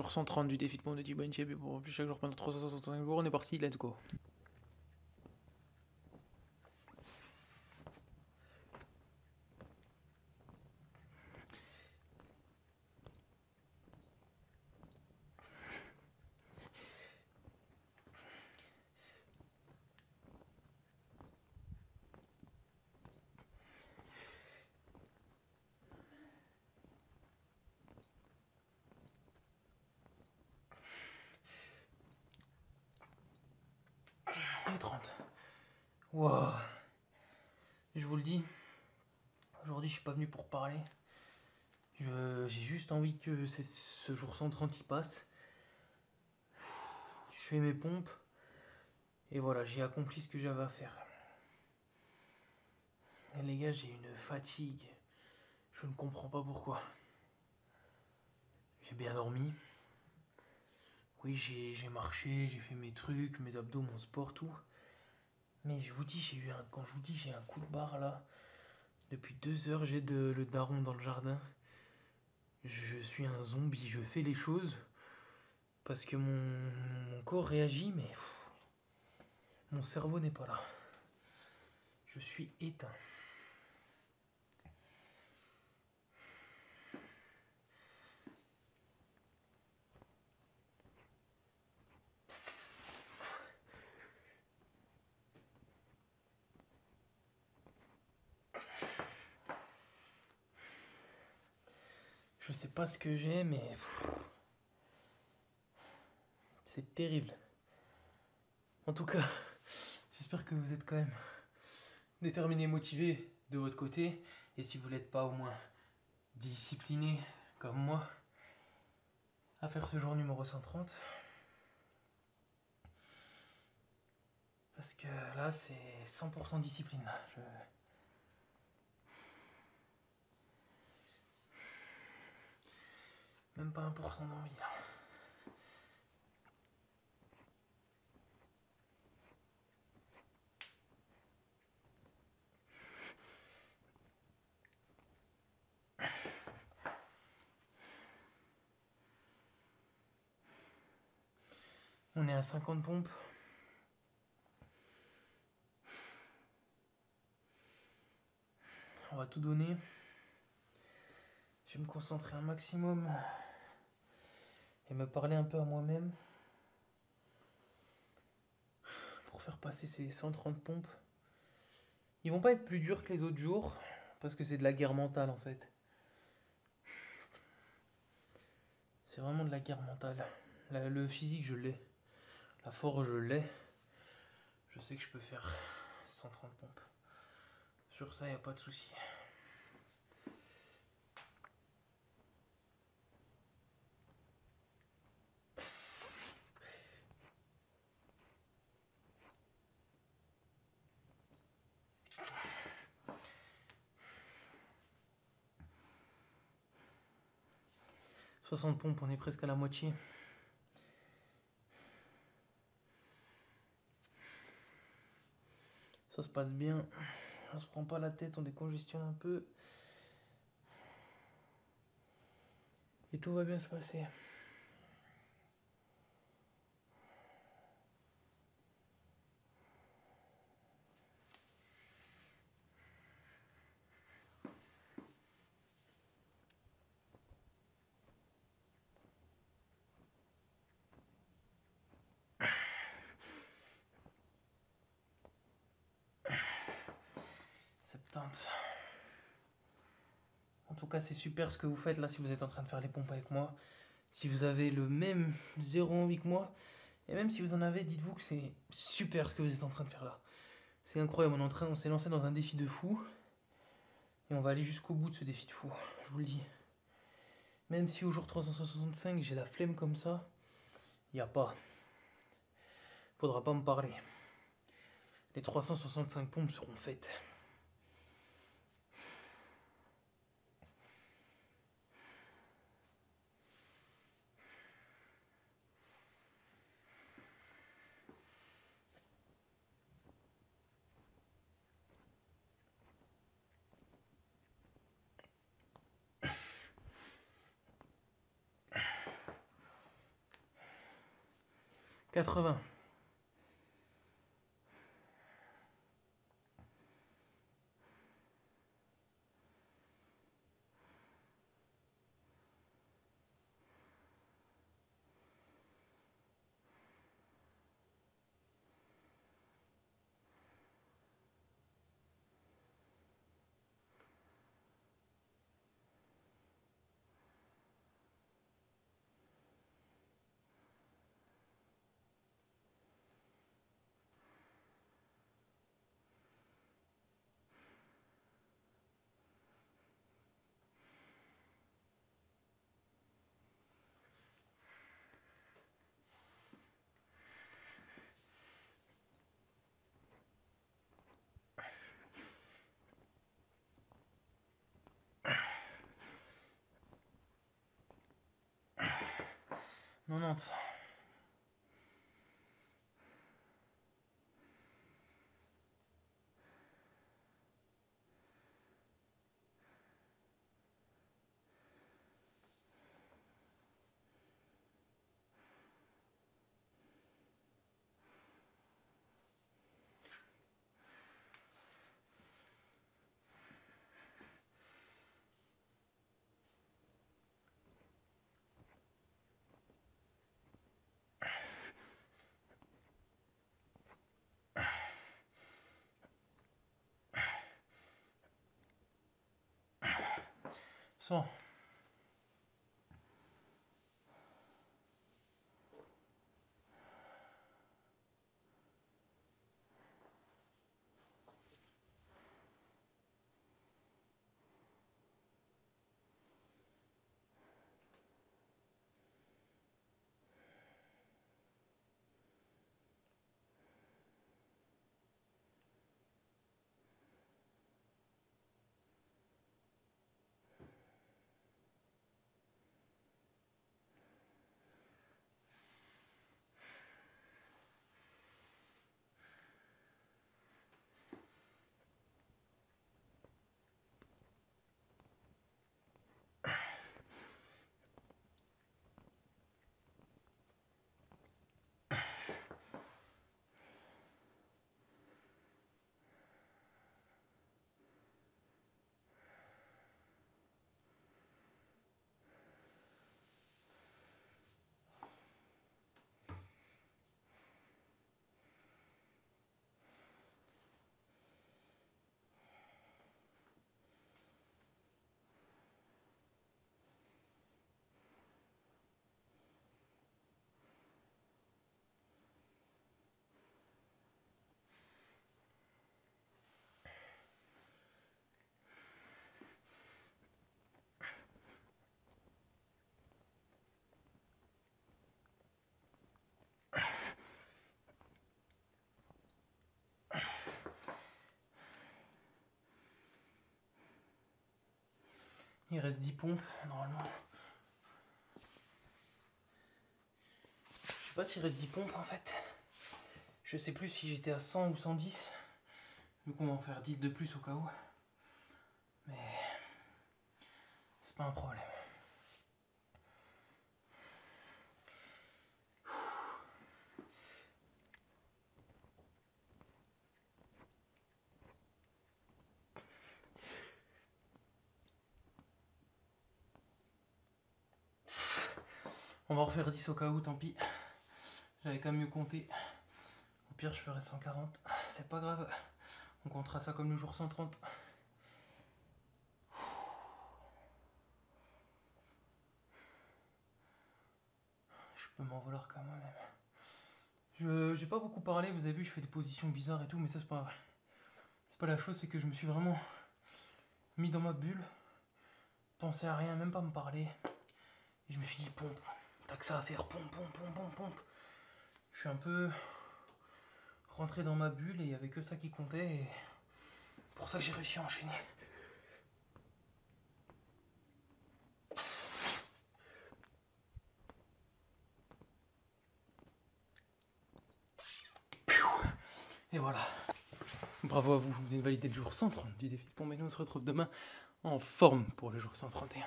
jour 130 du défi de pompe de T-Bone Shape pour plus chaque jour pendant 365 jours. On est parti, let's go. Et 30. Wow. Je vous le dis, aujourd'hui je suis pas venu pour parler. J'ai juste envie que ce jour 130 y passe. Je fais mes pompes. Et voilà, j'ai accompli ce que j'avais à faire. Et les gars, j'ai une fatigue. Je ne comprends pas pourquoi. J'ai bien dormi. Oui, j'ai marché, j'ai fait mes trucs, mes abdos, mon sport, tout. Mais je vous dis, quand je vous dis j'ai un coup de barre là, depuis 2 heures, j'ai le daron dans le jardin. Je suis un zombie, je fais les choses parce que mon corps réagit, mais mon cerveau n'est pas là. Je suis éteint. Je sais pas ce que j'ai, mais c'est terrible. En tout cas, j'espère que vous êtes quand même déterminé, motivé de votre côté. Et si vous l'êtes pas, au moins discipliné comme moi à faire ce jour numéro 130. Parce que là, c'est 100% discipline. Même pas 1% d'envie là. On est à 50 pompes. On va tout donner. Je vais me concentrer un maximum et me parler un peu à moi-même pour faire passer ces 130 pompes. Ils vont pas être plus durs que les autres jours parce que c'est de la guerre mentale en fait. C'est vraiment de la guerre mentale. Le physique, je l'ai. La force, je l'ai. Je sais que je peux faire 130 pompes. Sur ça, il n'y a pas de souci. « 60 pompes, on est presque à la moitié. Ça se passe bien. On se prend pas la tête, on décongestionne un peu. Et tout va bien se passer. En tout cas, c'est super ce que vous faites là si vous êtes en train de faire les pompes avec moi. Si vous avez le même zéro envie que moi, et même si vous en avez, dites-vous que c'est super ce que vous êtes en train de faire là. C'est incroyable, on s'est lancé dans un défi de fou. Et on va aller jusqu'au bout de ce défi de fou, je vous le dis. Même si au jour 365, j'ai la flemme comme ça, y a pas. Faudra pas me parler. Les 365 pompes seront faites. 80. Non. Cent. Il reste 10 pompes, normalement. Je sais pas s'il reste 10 pompes en fait. Je sais plus si j'étais à 100 ou 110. Du coup on va en faire 10 de plus au cas où. Mais c'est pas un problème. On va en refaire 10 au cas où, tant pis. J'avais quand même mieux compté. Au pire, je ferai 140. C'est pas grave. On comptera ça comme le jour 130. Je peux m'en vouloir quand même. J'ai pas beaucoup parlé, vous avez vu, je fais des positions bizarres et tout, mais ça c'est pas la chose, c'est que je me suis vraiment mis dans ma bulle, pensais à rien, même pas me parler. Et je me suis dit pompe, t'as que ça à faire, pompe. Je suis un peu rentré dans ma bulle et il y avait que ça qui comptait et pour ça que j'ai réussi à enchaîner. Et voilà. Bravo à vous, vous avez validé le jour 130 du défi. Bon, mais nous on se retrouve demain en forme pour le jour 131.